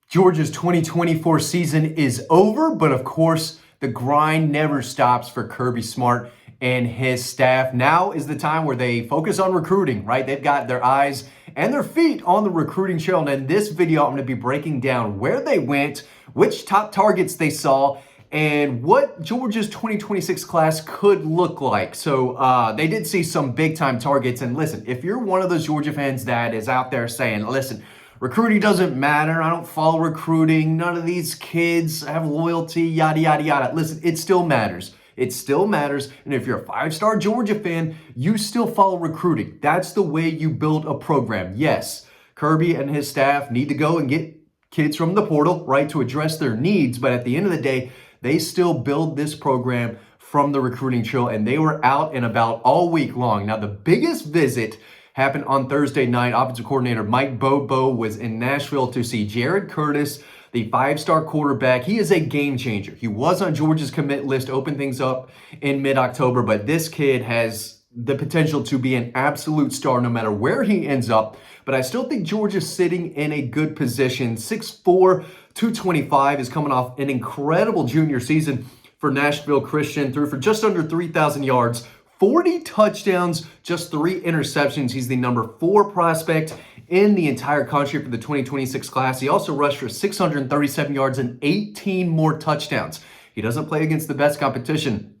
Georgia's 2024 season is over, but of course, the grind never stops for Kirby Smart and his staff. Now is the time where they focus on recruiting, right? They've got their eyes and their feet on the recruiting trail. And in this video, I'm going to be breaking down where they went, which top targets they saw, and what Georgia's 2026 class could look like. So they did see some big time targets. And listen, if you're one of those Georgia fans that is out there saying, listen, recruiting doesn't matter, I don't follow recruiting, none of these kids have loyalty, yada, yada, yada. Listen, it still matters. It still matters. And if you're a five-star Georgia fan, you still follow recruiting. That's the way you build a program. Yes, Kirby and his staff need to go and get kids from the portal, right, to address their needs. But at the end of the day, they still build this program from the recruiting trail, and they were out and about all week long. Now, the biggest visit happened on Thursday night. Offensive coordinator Mike Bobo was in Nashville to see Jared Curtis, the five-star quarterback. He is a game changer. He was on Georgia's commit list, opened things up in mid-October, but this kid has the potential to be an absolute star no matter where he ends up. But I still think Georgia's sitting in a good position. 6'4", 225 is coming off an incredible junior season for Nashville Christian. Threw for just under 3,000 yards, 40 touchdowns, just 3 interceptions. He's the number 4 prospect in the entire country for the 2026 class. He also rushed for 637 yards and 18 more touchdowns. He doesn't play against the best competition,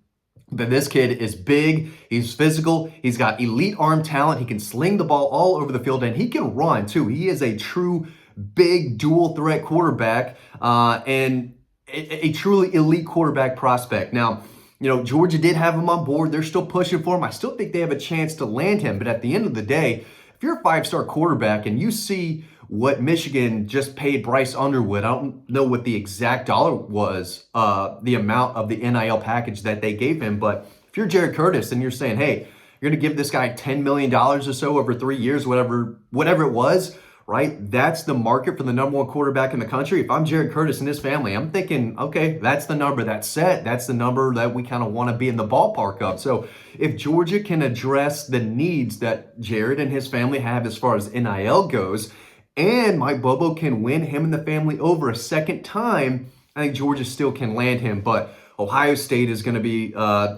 but this kid is big, he's physical, he's got elite arm talent, he can sling the ball all over the field, and he can run too. He is a true big dual threat quarterback and a truly elite quarterback prospect. Now, you know, Georgia did have him on board. They're still pushing for him. I still think they have a chance to land him. But at the end of the day, if you're a five-star quarterback and you see what Michigan just paid Bryce Underwood, I don't know what the exact dollar was, the amount of the NIL package that they gave him. But if you're Jared Curtis and you're saying, hey, you're going to give this guy $10 million or so over 3 years, whatever it was, right? That's the market for the number 1 quarterback in the country. If I'm Jared Curtis and his family, I'm thinking, okay, that's the number that's set. That's the number that we kind of want to be in the ballpark of. So if Georgia can address the needs that Jared and his family have as far as NIL goes, and Mike Bobo can win him and the family over a second time, I think Georgia still can land him. But Ohio State is going to be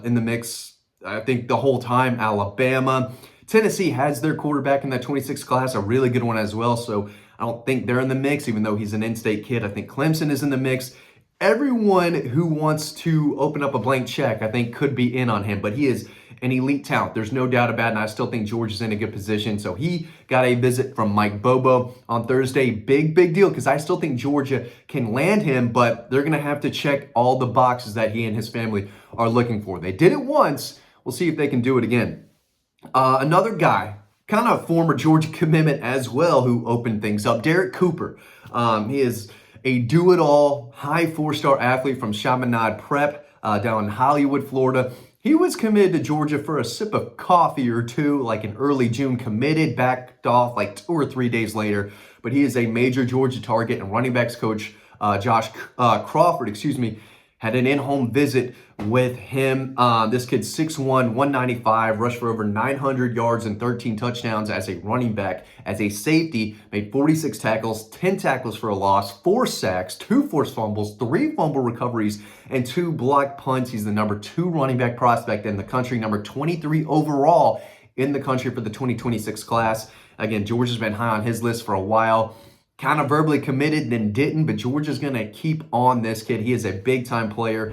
in the mix, I think, the whole time. Alabama. Tennessee has their quarterback in that 26 class, a really good one as well. So I don't think they're in the mix, even though he's an in-state kid. I think Clemson is in the mix. Everyone who wants to open up a blank check, I think, could be in on him. But he is an elite talent. There's no doubt about it. And I still think Georgia's in a good position. So he got a visit from Mike Bobo on Thursday. Big deal, because I still think Georgia can land him, but they're going to have to check all the boxes that he and his family are looking for. They did it once. We'll see if they can do it again. Another guy, kind of a former Georgia commitment as well, who opened things up, Derek Cooper. He is a do-it-all, high 4-star athlete from Chaminade Prep down in Hollywood, Florida. He was committed to Georgia for a sip of coffee or two, like in early June, committed, backed off like 2 or 3 days later. But he is a major Georgia target, and running backs coach Josh Crawford, had an in-home visit with him. This kid's 6'1", 195, rushed for over 900 yards and 13 touchdowns as a running back. As a safety, made 46 tackles, 10 tackles for a loss, 4 sacks, 2 forced fumbles, 3 fumble recoveries, and 2 blocked punts. He's the number 2 running back prospect in the country, number 23 overall in the country for the 2026 class. Again, Georgia's been high on his list for a while. Kind of verbally committed, then didn't, but Georgia's going to keep on this kid. He is a big-time player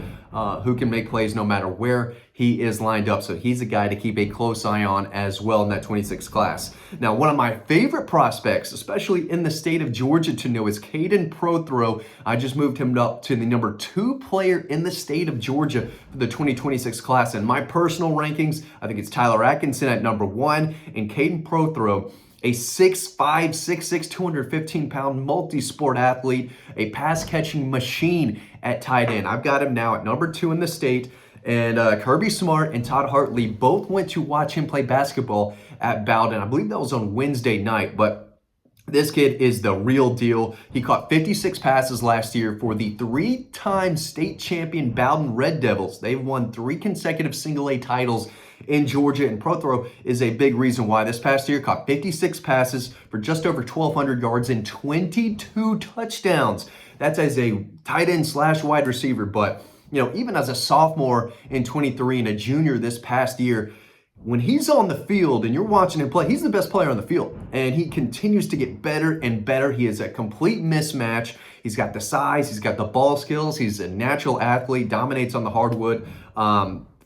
who can make plays no matter where he is lined up. So he's a guy to keep a close eye on as well in that 26 class. Now, one of my favorite prospects, especially in the state of Georgia to know, is Kaden Prothro. I just moved him up to the number 2 player in the state of Georgia for the 2026 class. In my personal rankings, I think it's Tyler Atkinson at number 1 and Kaden Prothro, a 6'5", 6'6", 215-pound multi-sport athlete, a pass-catching machine at tight end. I've got him now at number 2 in the state. And Kirby Smart and Todd Hartley both went to watch him play basketball at Bowden. I believe that was on Wednesday night, but this kid is the real deal. He caught 56 passes last year for the 3-time state champion Bowden Red Devils. They've won 3 consecutive single-A titles in Georgia. And Prothro is a big reason why. This past year caught 56 passes for just over 1,200 yards and 22 touchdowns. That's as a tight end / wide receiver. But, even as a sophomore in 23 and a junior this past year, when he's on the field and you're watching him play, he's the best player on the field. And he continues to get better and better. He is a complete mismatch. He's got the size. He's got the ball skills. He's a natural athlete, dominates on the hardwood.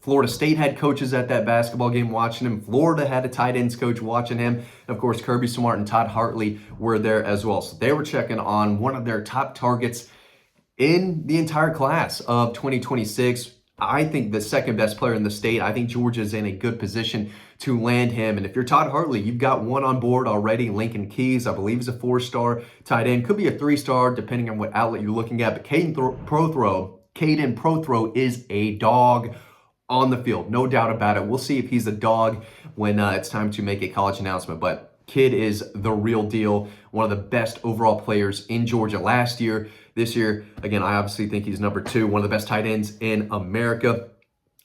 Florida State had coaches at that basketball game watching him. Florida had a tight ends coach watching him. And of course, Kirby Smart and Todd Hartley were there as well. So they were checking on one of their top targets in the entire class of 2026. I think the second best player in the state. I think Georgia's in a good position to land him. And if you're Todd Hartley, you've got one on board already. Lincoln Keys, I believe, is a 4-star tight end. Could be a 3-star, depending on what outlet you're looking at. But Kaden Prothro is a dog on the field. No doubt about it. We'll see if he's a dog when it's time to make a college announcement. But kid is the real deal. One of the best overall players in Georgia last year. This year, again, I obviously think he's number 2, one of the best tight ends in America.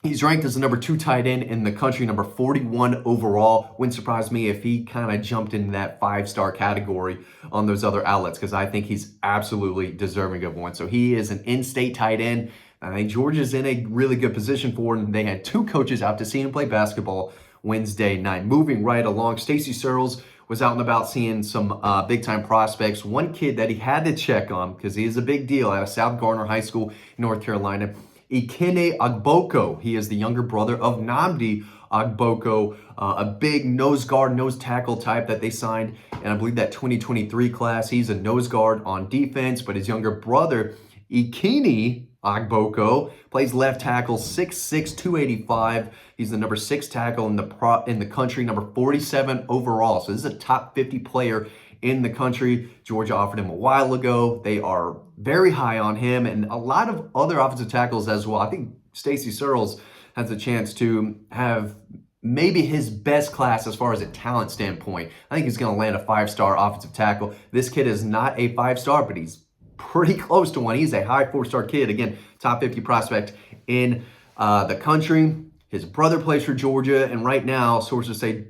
He's ranked as the number 2 tight end in the country, number 41 overall. Wouldn't surprise me if he kind of jumped into that 5-star category on those other outlets, because I think he's absolutely deserving of one. So he is an in-state tight end. I think Georgia's in a really good position for him. They had 2 coaches out to see him play basketball Wednesday night. Moving right along, Stacey Searles was out and about seeing some big-time prospects. One kid that he had to check on, because he is a big deal, out of South Garner High School in North Carolina, Ikene Agboko. He is the younger brother of Nnamdi Agboko, a big nose guard, nose tackle type that they signed, and I believe that 2023 class. He's a nose guard on defense, but his younger brother, Ikene Agboko, plays left tackle, 6'6", 285. He's the number 6 tackle in the country, number 47 overall. So this is a top 50 player in the country. Georgia offered him a while ago. They are very high on him, and a lot of other offensive tackles as well. I think Stacey Searles has a chance to have maybe his best class as far as a talent standpoint. I think he's going to land a 5-star offensive tackle. This kid is not a 5-star, but he's pretty close to one. He's a high 4-star kid. Again, top 50 prospect in the country. His brother plays for Georgia, and right now, sources say,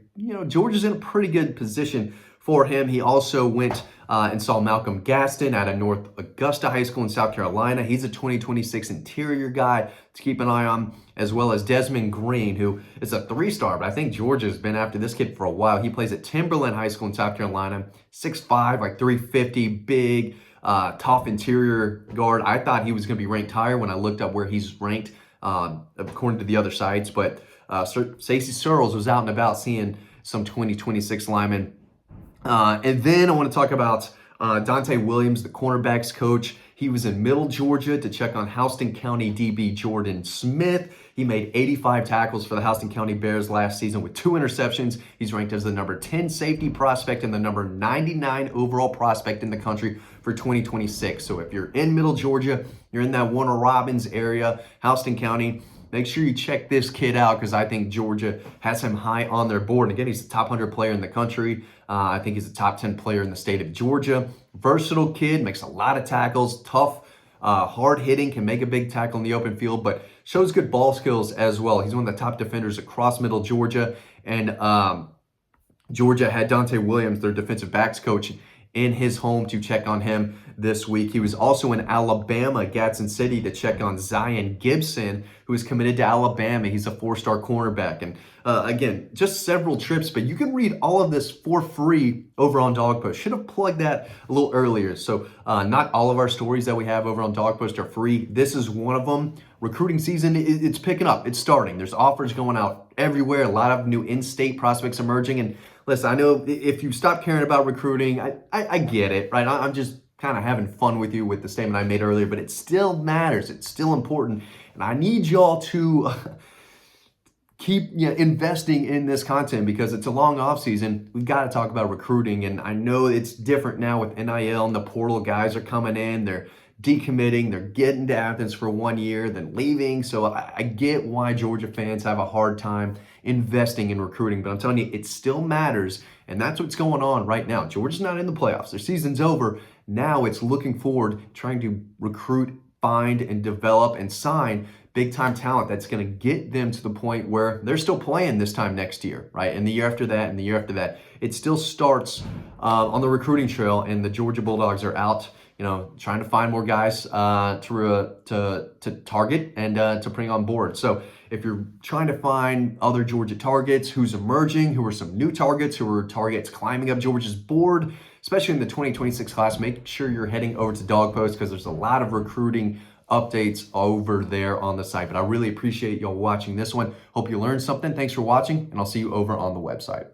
Georgia's in a pretty good position for him. He also went and saw Malcolm Gaston out of North Augusta High School in South Carolina. He's a 2026 interior guy to keep an eye on, as well as Desmond Green, who is a 3-star, but I think Georgia's been after this kid for a while. He plays at Timberland High School in South Carolina, 6'5", like 350, big, tough interior guard. I thought he was going to be ranked higher when I looked up where he's ranked according to the other sites, but Stacey Searles was out and about seeing some 2026 linemen. And then I want to talk about Dante Williams, the cornerbacks coach. He was in Middle Georgia to check on Houston County DB Jordan Smith. He made 85 tackles for the Houston County Bears last season with 2 interceptions. He's ranked as the number 10 safety prospect and the number 99 overall prospect in the country for 2026. So if you're in Middle Georgia, you're in that Warner Robins area, Houston County, make sure you check this kid out, because I think Georgia has him high on their board. And again, he's the top 100 player in the country. I think he's a top 10 player in the state of Georgia. Versatile kid, makes a lot of tackles, tough, hard hitting, can make a big tackle in the open field, but shows good ball skills as well. He's one of the top defenders across Middle Georgia. And Georgia had Dante Williams, their defensive backs coach, in his home to check on him this week. He was also in Alabama, Gadsden City, to check on Zion Gibson, who is committed to Alabama. He's a 4-star cornerback. And again, just several trips, but you can read all of this for free over on Dawg Post. Should have plugged that a little earlier. So not all of our stories that we have over on Dawg Post are free. This is one of them. Recruiting season, it's picking up. It's starting. There's offers going out everywhere. A lot of new in-state prospects emerging. And listen, I know if you stop caring about recruiting, I get it, right? I'm just kind of having fun with you with the statement I made earlier, but it still matters. It's still important. And I need y'all to keep investing in this content, because it's a long off season. We've got to talk about recruiting. And I know it's different now with NIL and the portal. Guys are coming in, they're decommitting, they're getting to Athens for 1 year, then leaving. So I get why Georgia fans have a hard time investing in recruiting, but I'm telling you, it still matters, and that's what's going on right now. Georgia's not in the playoffs. Their season's over. Now it's looking forward, trying to recruit find and develop and sign big time talent that's going to get them to the point where they're still playing this time next year, right? And the year after that, and the year after that. It still starts on the recruiting trail, and the Georgia Bulldogs are out, trying to find more guys to target and to bring on board. So if you're trying to find other Georgia targets, who's emerging, who are some new targets, who are targets climbing up Georgia's board, especially in the 2026 class, make sure you're heading over to Dawg Post because there's a lot of recruiting updates over there on the site. But I really appreciate y'all watching this one. Hope you learned something. Thanks for watching, and I'll see you over on the website.